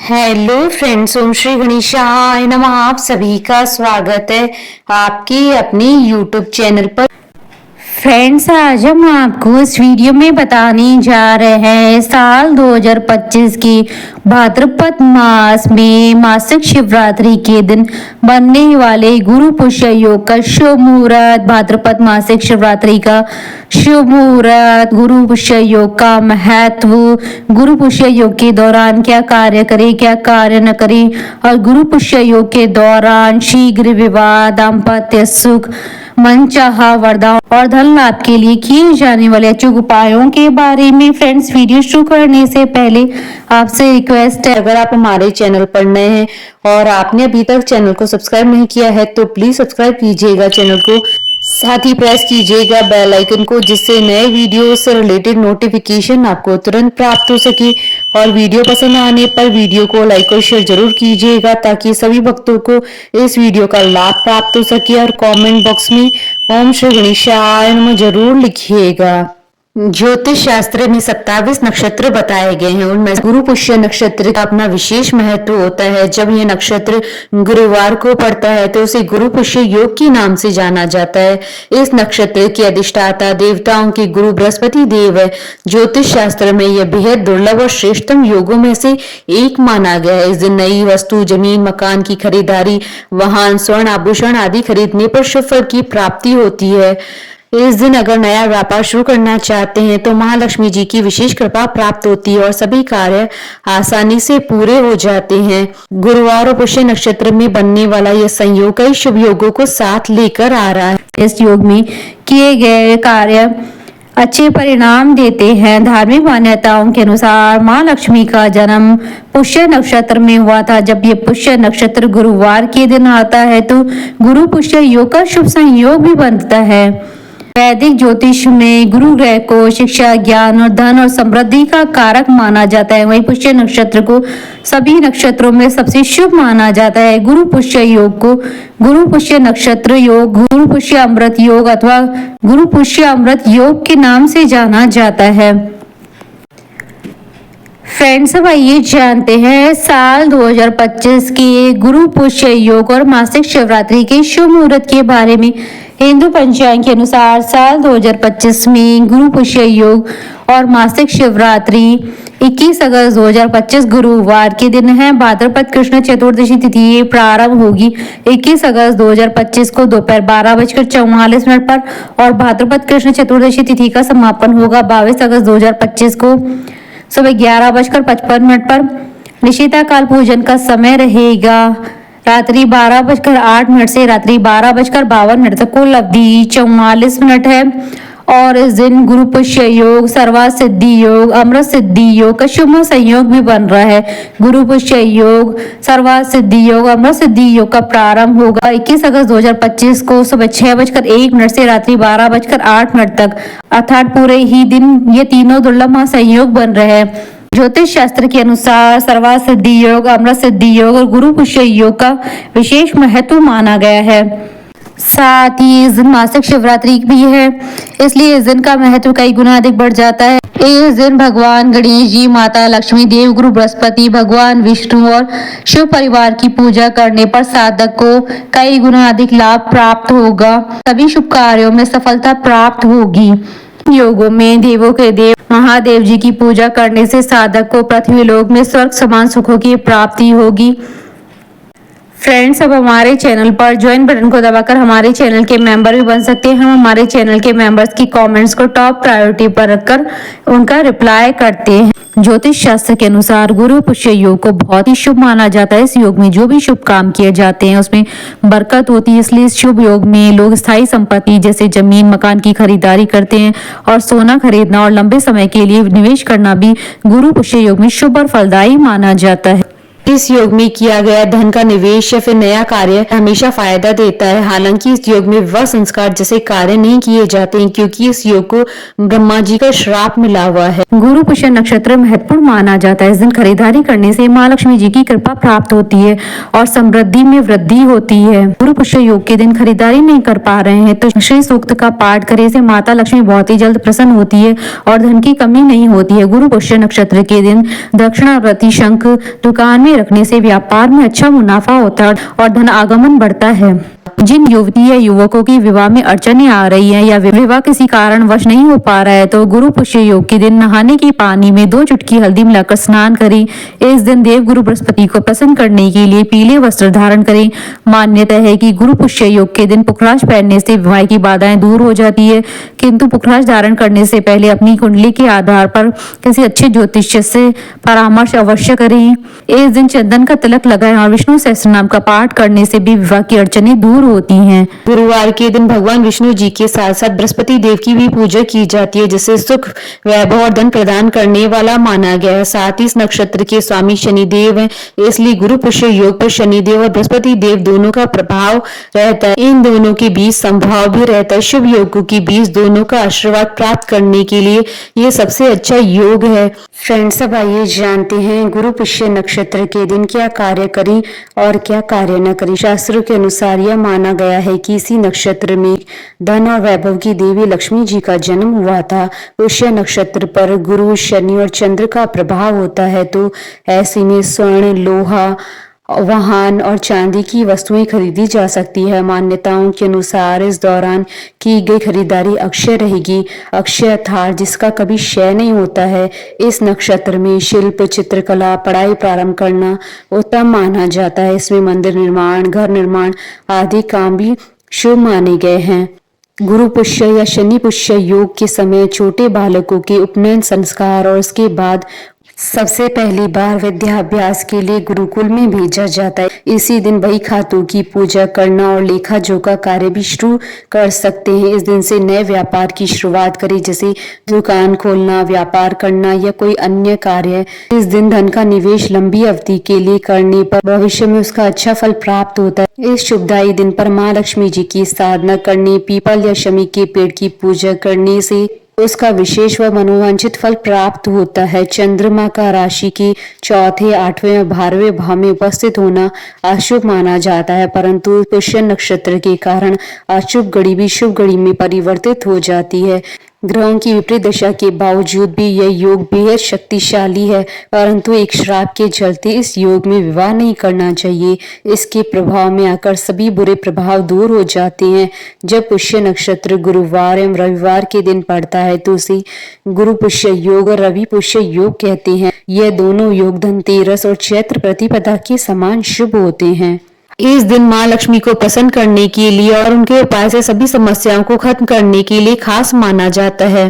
Hello friends, ओम श्री गणेशाय नमः। आप सभी का स्वागत है आपकी अपनी यूट्यूब चैनल पर। फ्रेंड्स, आज हम आपको इस वीडियो में बताने जा रहे हैं साल 2025 की भाद्रपद मास में मासिक शिवरात्रि के दिन बनने वाले गुरु पुष्य योग का शुभ मुहूर्त, भाद्रपद मासिक शिवरात्रि का शुभ मुहूर्त, गुरु पुष्य योग का महत्व, गुरु पुष्य योग के दौरान क्या कार्य करें क्या कार्य न करें, और गुरु पुष्य योग के दौरान शीघ्र विवाह, दाम्पत्य सुख, मनचाहा वरदान और धन लाभ के लिए किए जाने वाले अचूक उपायों के बारे में। फ्रेंड्स, वीडियो शुरू करने से पहले आपसे रिक्वेस्ट है, अगर आप हमारे चैनल पर नए हैं और आपने अभी तक चैनल को सब्सक्राइब नहीं किया है तो प्लीज सब्सक्राइब कीजिएगा चैनल को, साथ ही प्रेस कीजिएगा बेल आइकन को, जिससे नए वीडियो से रिलेटेड नोटिफिकेशन आपको तुरंत प्राप्त हो सके। और वीडियो पसंद आने पर वीडियो को लाइक और शेयर जरूर कीजिएगा ताकि सभी भक्तों को इस वीडियो का लाभ प्राप्त हो सके। और कमेंट बॉक्स में ओम श्री गणेशाय नमः जरूर लिखिएगा। ज्योतिष शास्त्र में 27 नक्षत्र बताए गए हैं, उनमें गुरु पुष्य नक्षत्र का अपना विशेष महत्व होता है। जब यह नक्षत्र गुरुवार को पड़ता है तो उसे गुरु पुष्य योग के नाम से जाना जाता है। इस नक्षत्र के अधिष्ठाता देवताओं के गुरु बृहस्पति देव है। ज्योतिष शास्त्र में यह बेहद दुर्लभ और श्रेष्ठतम योगों में से एक माना गया है। इस दिन नई वस्तु, जमीन, मकान की खरीदारी, वाहन, स्वर्ण आभूषण आदि खरीदने पर शुभ फल की प्राप्ति होती है। इस दिन अगर नया व्यापार शुरू करना चाहते हैं तो महालक्ष्मी जी की विशेष कृपा प्राप्त होती है और सभी कार्य आसानी से पूरे हो जाते हैं। गुरुवार और पुष्य नक्षत्र में बनने वाला यह संयोग कई शुभ योगों को साथ लेकर आ रहा है। इस योग में किए गए कार्य अच्छे परिणाम देते हैं। धार्मिक मान्यताओं के अनुसार माँ लक्ष्मी का जन्म पुष्य नक्षत्र में हुआ था। जब ये पुष्य नक्षत्र गुरुवार के दिन आता है तो गुरु पुष्य योग का शुभ संयोग भी बनता है। वैदिक ज्योतिष में गुरु ग्रह को शिक्षा, ज्ञान और धन और समृद्धि का कारक माना जाता है। वहीं पुष्य नक्षत्र को सभी नक्षत्रों में सबसे शुभ माना जाता है। गुरु पुष्य योग को गुरु पुष्य नक्षत्र योग, गुरु पुष्य अमृत योग अथवा गुरु पुष्य अमृत योग के नाम से जाना जाता है। फ्रेंड्स, अब आइए जानते हैं साल 2025 के गुरु पुष्य योग और मासिक शिवरात्रि के शुभ मुहूर्त के बारे में। हिंदू पंचांग के अनुसार साल 2025 में गुरु पुष्य योग और मासिक शिवरात्रि 21 अगस्त 2025 गुरुवार के दिन है। भाद्रपद कृष्ण चतुर्दशी तिथि प्रारंभ होगी 21 अगस्त 2025 को दोपहर 12:44 पर और भाद्रपद कृष्ण चतुर्दशी तिथि का समापन होगा 22 अगस्त 2025 को सुबह 11:55 पर। निशिता काल पूजन का समय रहेगा रात्रि 12:08 से रात्रि 12:52 तक। कुल अवधि 44 मिनट है और इस दिन गुरु पुष्य योग, सर्वा सिद्धि योग, अमृत सिद्धि योग का शुभ संयोग भी बन रहा है। गुरु पुष्य योग, सर्वा सिद्धि योग, अमृत सिद्धि योग का प्रारंभ होगा 21 अगस्त 2025 को सुबह 6:01 से रात्रि 12:08 तक, अर्थात पूरे ही दिन ये तीनों दुर्लभ महासंयोग बन रहे हैं। ज्योतिष शास्त्र के अनुसार सर्वा सिद्धि योग, अमृत सिद्धि योग और गुरु पुष्य योग का विशेष महत्व माना गया है। साथ ही इस दिन मासिक शिवरात्रि भी है, इसलिए इस दिन का महत्व कई गुना अधिक बढ़ जाता है। इस दिन भगवान गणेश जी, माता लक्ष्मी, देव गुरु बृहस्पति, भगवान विष्णु और शिव परिवार की पूजा करने पर साधक को कई गुना अधिक लाभ प्राप्त होगा। सभी शुभ कार्यों में सफलता प्राप्त होगी। योगों में देवों के देव महादेव जी की पूजा करने से साधक को पृथ्वी लोक में स्वर्ग समान सुखों की प्राप्ति होगी। फ्रेंड्स, अब हमारे चैनल पर ज्वाइन बटन को दबाकर हमारे चैनल के मेंबर भी बन सकते हैं। हम हमारे चैनल के मेंबर्स की कमेंट्स को टॉप प्रायोरिटी पर रखकर उनका रिप्लाई करते हैं। ज्योतिष शास्त्र के अनुसार गुरु पुष्य योग को बहुत ही शुभ माना जाता है। इस योग में जो भी शुभ काम किए जाते हैं उसमें बरकत होती है, इसलिए इस शुभ योग में लोग स्थायी संपत्ति जैसे जमीन, मकान की खरीदारी करते हैं और सोना खरीदना और लंबे समय के लिए निवेश करना भी गुरु पुष्य योग में शुभ और फलदायी माना जाता है। इस योग में किया गया धन का निवेश या फिर नया कार्य हमेशा फायदा देता है। हालांकि इस योग में विवाह संस्कार जैसे कार्य नहीं किए जाते हैं क्योंकि इस योग को ब्रह्मा जी का श्राप मिला हुआ है। गुरु पुष्य नक्षत्र महत्वपूर्ण माना जाता है। इस दिन खरीदारी करने से माँ लक्ष्मी जी की कृपा प्राप्त होती है और समृद्धि में वृद्धि होती है। गुरु पुष्य योग के दिन खरीदारी नहीं कर पा रहे हैं तो श्री सूक्त का पाठ करे से माता लक्ष्मी बहुत ही जल्द प्रसन्न होती है और धन की कमी नहीं होती है। गुरु पुष्य नक्षत्र के दिन दक्षिणावर्ती शंख दुकान में बनाए रखने से व्यापार में अच्छा मुनाफा होता है और धन आगमन बढ़ता है। जिन युवती या युवकों की विवाह में अड़चने आ रही हैं या विवाह किसी कारणवश नहीं हो पा रहा है तो गुरु पुष्य योग के दिन नहाने के पानी में 2 चुटकी हल्दी मिलाकर स्नान करें। इस दिन देव गुरु बृहस्पति को प्रसन्न करने के लिए पीले वस्त्र धारण करें। मान्यता है कि गुरु पुष्य योग के दिन पुखराज पहनने से विवाह की बाधाएं दूर हो जाती है, किंतु पुखराज धारण करने से पहले अपनी कुंडली के आधार पर किसी अच्छे ज्योतिष से परामर्श अवश्य करें। इस दिन चंदन का तिलक लगाएं और विष्णु सहस्त्रनाम का पाठ करने से भी विवाह की अड़चनें दूर होती हैं। गुरुवार के दिन भगवान विष्णु जी के साथ साथ बृहस्पति देव की भी पूजा की जाती है, जिसे सुख, वैभव और धन प्रदान करने वाला माना गया है। साथ ही इस नक्षत्र के स्वामी शनि देव हैं, इसलिए गुरु पुष्य योग पर शनि देव और बृहस्पति देव दोनों का प्रभाव रहता है। इन दोनों के बीच संभाव भी रहता है। शुभ योगों के बीच दोनों का आशीर्वाद प्राप्त करने के लिए ये सबसे अच्छा योग है। फ्रेंड्स, अब आइए जानते हैं गुरु पुष्य नक्षत्र के दिन क्या कार्य करें और क्या कार्य न करें। शास्त्रों के अनुसार यह माना गया है कि इसी नक्षत्र में धन और वैभव की देवी लक्ष्मी जी का जन्म हुआ था। पुष्य नक्षत्र पर गुरु, शनि और चंद्र का प्रभाव होता है, तो ऐसे में स्वर्ण, लोहा, वाहन और चांदी की वस्तुएं खरीदी जा सकती है। मान्यताओं के अनुसार इस दौरान की गई खरीदारी अक्षय रहेगी। अक्षय अर्थात जिसका कभी क्षय नहीं होता है। इस नक्षत्र में शिल्प, चित्रकला, पढ़ाई प्रारंभ करना उत्तम माना जाता है। इसमें मंदिर निर्माण, घर निर्माण आदि काम भी शुभ माने गए हैं। गुरु पुष्य या शनि पुष्य योग के समय छोटे बालकों के उपनयन संस्कार और उसके बाद सबसे पहली बार विद्याभ्यास के लिए गुरुकुल में भेजा जाता है। इसी दिन बही खातों की पूजा करना और लेखा जोखा कार्य भी शुरू कर सकते हैं। इस दिन से नए व्यापार की शुरुआत करें, जैसे दुकान खोलना, व्यापार करना या कोई अन्य कार्य। इस दिन धन का निवेश लंबी अवधि के लिए करने पर भविष्य में उसका अच्छा फल प्राप्त होता है। इस शुभदायी दिन पर माँ लक्ष्मी जी की साधना करने, पीपल या शमी के पेड़ की पूजा करने से उसका विशेष व मनोवांछित फल प्राप्त होता है। चंद्रमा का राशि के चौथे, 8वें और 12वें भाव में उपस्थित होना अशुभ माना जाता है, परंतु पुष्य नक्षत्र के कारण अशुभ घड़ी भी शुभ घड़ी में परिवर्तित हो जाती है। ग्रहों की विपरीत दशा के बावजूद भी यह योग बेहद शक्तिशाली है, परंतु एक श्राप के चलते इस योग में विवाह नहीं करना चाहिए। इसके प्रभाव में आकर सभी बुरे प्रभाव दूर हो जाते हैं। जब पुष्य नक्षत्र गुरुवार एवं रविवार के दिन पड़ता है तो उसे गुरु पुष्य योग और रवि पुष्य योग कहते हैं। यह दोनों योग धनतेरस और चैत्र प्रतिपदा के समान शुभ होते हैं। इस दिन माँ लक्ष्मी को प्रसन्न करने के लिए और उनके उपाय से सभी समस्याओं को खत्म करने के लिए खास माना जाता है।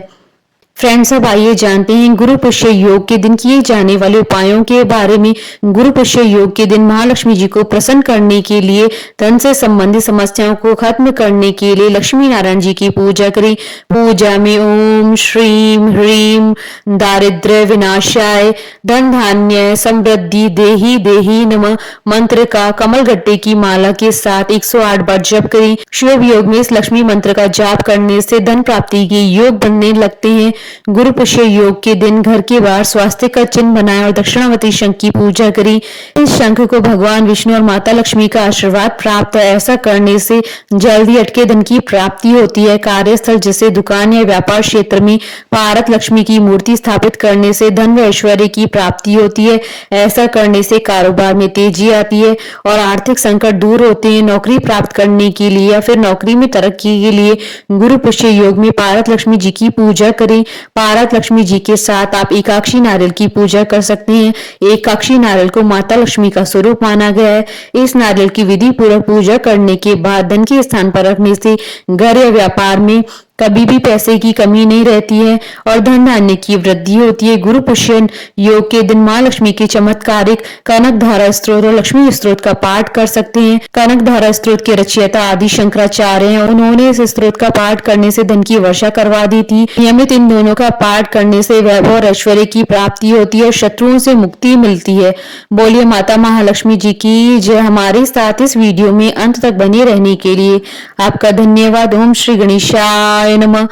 फ्रेंड्स, अब आइए जानते हैं गुरु पुष्य योग के दिन किए जाने वाले उपायों के बारे में। गुरु पुष्य योग के दिन महालक्ष्मी जी को प्रसन्न करने के लिए, धन से संबंधित समस्याओं को खत्म करने के लिए लक्ष्मी नारायण जी की पूजा करें। पूजा में ओम श्रीम ह्रीम दारिद्र्य विनाशाय धन धान्य समृद्धि देही देही नमः मंत्र का कमल गट्टे की माला के साथ 108 बार जप करें। शुभ योग में इस लक्ष्मी मंत्र का जाप करने से धन प्राप्ति के योग बनने लगते हैं। गुरु पुष्य योग के दिन घर के बाहर स्वास्तिक का चिन्ह बनाएं और दक्षिणावर्ती शंख की पूजा करें। इस शंख को भगवान विष्णु और माता लक्ष्मी का आशीर्वाद प्राप्त है। ऐसा करने से जल्दी अटके धन की प्राप्ति होती है। कार्यस्थल जैसे दुकान या व्यापार क्षेत्र में भारत लक्ष्मी की मूर्ति स्थापित करने से धन व ऐश्वर्य की प्राप्ति होती है। ऐसा करने से कारोबार में तेजी आती है और आर्थिक संकट दूर होते हैं। नौकरी प्राप्त करने के लिए या फिर नौकरी में तरक्की के लिए गुरु पुष्य योग में भारत लक्ष्मी जी की पूजा करें। भारत लक्ष्मी जी के साथ आप एकाक्षी नारियल की पूजा कर सकते हैं। एकाक्षी नारियल को माता लक्ष्मी का स्वरूप माना गया है। इस नारियल की विधि पूर्वक पूजा करने के बाद धन के स्थान पर रखने से घर या व्यापार में कभी भी पैसे की कमी नहीं रहती है और धन धान्य की वृद्धि होती है। गुरु पुष्य योग के दिन माँ लक्ष्मी के चमत्कारिक कनक धारा स्त्रोत और लक्ष्मी स्त्रोत का पाठ कर सकते हैं। कनक धारा स्त्रोत के रचयिता आदि शंकराचार्य हैं। उन्होंने इस स्त्रोत का पाठ करने से धन की वर्षा करवा दी थी। नियमित इन दोनों का पाठ करने से वैभव और ऐश्वर्य की प्राप्ति होती है और शत्रुओं से मुक्ति मिलती है। बोलिए माता महालक्ष्मी जी की जय। हमारे साथ इस वीडियो में अंत तक बने रहने के लिए आपका धन्यवाद। ओम श्री गणेशाय नमः।